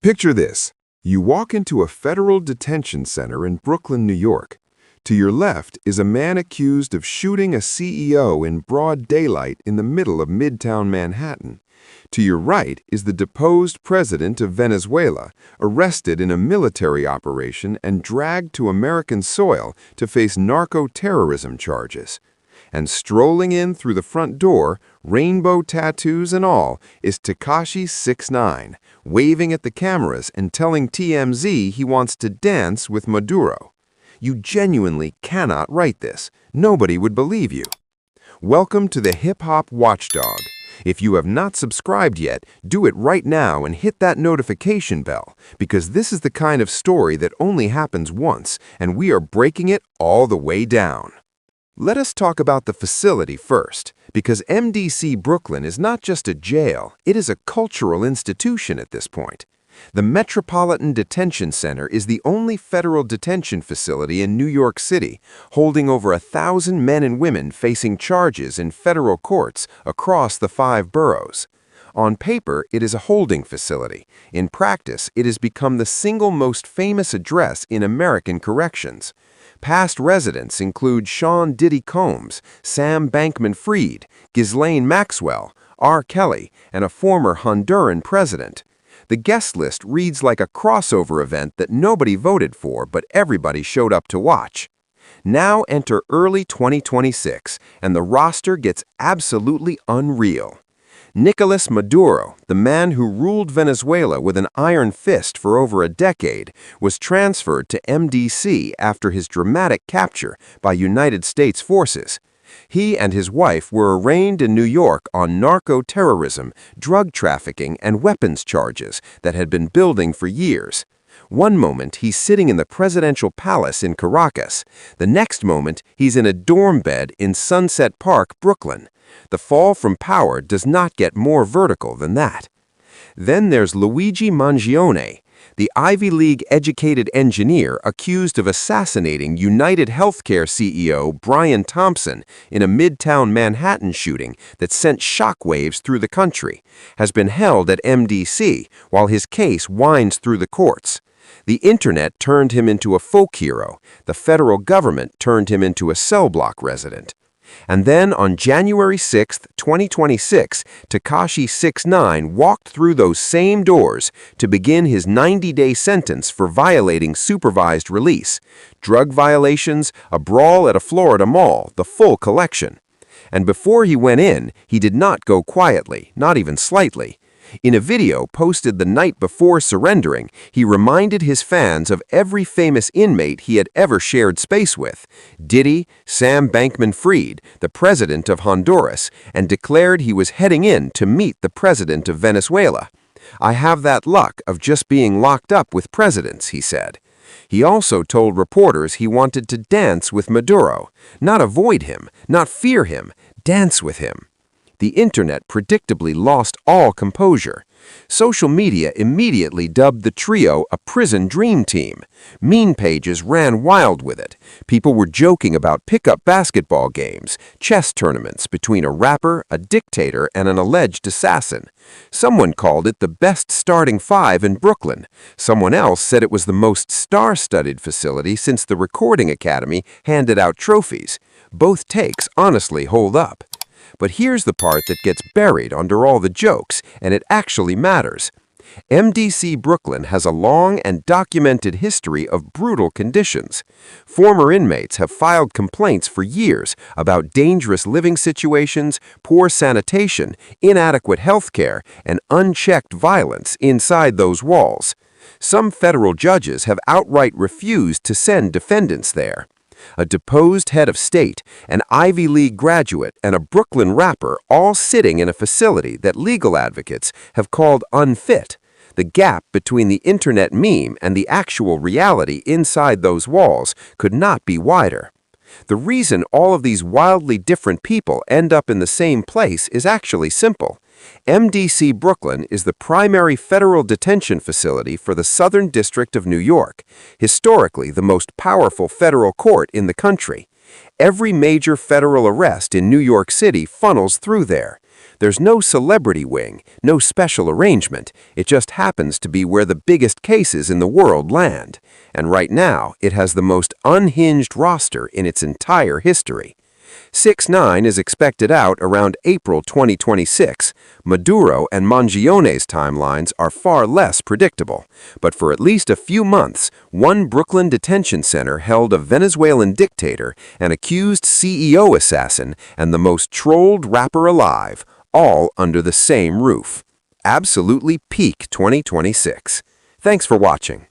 Picture this. You walk into a federal detention center in Brooklyn, New York. To your left is a man accused of shooting a CEO in broad daylight in the middle of Midtown Manhattan. To your right is the deposed president of Venezuela, arrested in a military operation and dragged to American soil to face narco-terrorism charges. And strolling in through the front door, rainbow tattoos and all, is Tekashi 6ix9ine, waving at the cameras and telling TMZ he wants to dance with Maduro. You genuinely cannot write this. Nobody would believe you. Welcome to the Hip-Hop Watchdog. If you have not subscribed yet, do it right now and hit that notification bell, because this is the kind of story that only happens once, and we are breaking it all the way down. Let us talk about the facility first, because MDC Brooklyn is not just a jail, it is a cultural institution at this point. The Metropolitan Detention Center is the only federal detention facility in New York City, holding over 1,000 men and women facing charges in federal courts across the 5 boroughs. On paper, it is a holding facility. In practice, it has become the single most famous address in American corrections. Past residents include Sean Diddy Combs, Sam Bankman-Fried, Ghislaine Maxwell, R. Kelly, and a former Honduran president. The guest list reads like a crossover event that nobody voted for, but everybody showed up to watch. Now enter early 2026, and the roster gets absolutely unreal. Nicolas Maduro, the man who ruled Venezuela with an iron fist for over a decade, was transferred to MDC after his dramatic capture by United States forces. He and his wife were arraigned in New York on narco-terrorism, drug trafficking, and weapons charges that had been building for years. One moment, he's sitting in the presidential palace in Caracas. The next moment, he's in a dorm bed in Sunset Park, Brooklyn. The fall from power does not get more vertical than that. Then there's Luigi Mangione, the Ivy League-educated engineer accused of assassinating United Healthcare CEO Brian Thompson in a Midtown Manhattan shooting that sent shockwaves through the country, has been held at MDC while his case winds through the courts. The internet turned him into a folk hero. The federal government turned him into a cell block resident. And then on January 6, 2026, Tekashi 6ix9ine walked through those same doors to begin his 90-day sentence for violating supervised release, drug violations, a brawl at a Florida mall, the full collection. And before he went in, he did not go quietly, not even slightly. In a video posted the night before surrendering, he reminded his fans of every famous inmate he had ever shared space with, Diddy, Sam Bankman-Fried, the president of Honduras, and declared he was heading in to meet the president of Venezuela. "I have that luck of just being locked up with presidents," he said. He also told reporters he wanted to dance with Maduro, not avoid him, not fear him, dance with him. The internet predictably lost all composure. Social media immediately dubbed the trio a prison dream team. Meme pages ran wild with it. People were joking about pickup basketball games, chess tournaments between a rapper, a dictator, and an alleged assassin. Someone called it the best starting 5 in Brooklyn. Someone else said it was the most star-studded facility since the Recording Academy handed out trophies. Both takes honestly hold up. But here's the part that gets buried under all the jokes, and it actually matters. MDC Brooklyn has a long and documented history of brutal conditions. Former inmates have filed complaints for years about dangerous living situations, poor sanitation, inadequate health care, and unchecked violence inside those walls. Some federal judges have outright refused to send defendants there. A deposed head of state, an Ivy League graduate, and a Brooklyn rapper all sitting in a facility that legal advocates have called unfit. The gap between the internet meme and the actual reality inside those walls could not be wider. The reason all of these wildly different people end up in the same place is actually simple. MDC Brooklyn is the primary federal detention facility for the Southern District of New York, historically the most powerful federal court in the country. Every major federal arrest in New York City funnels through there. There's no celebrity wing, no special arrangement. It just happens to be where the biggest cases in the world land. And right now, it has the most unhinged roster in its entire history. 6ix9ine is expected out around April 2026. Maduro and Mangione's timelines are far less predictable. But for at least a few months, one Brooklyn detention center held a Venezuelan dictator, an accused CEO assassin, and the most trolled rapper alive, all under the same roof. Absolutely peak 2026. Thanks for watching.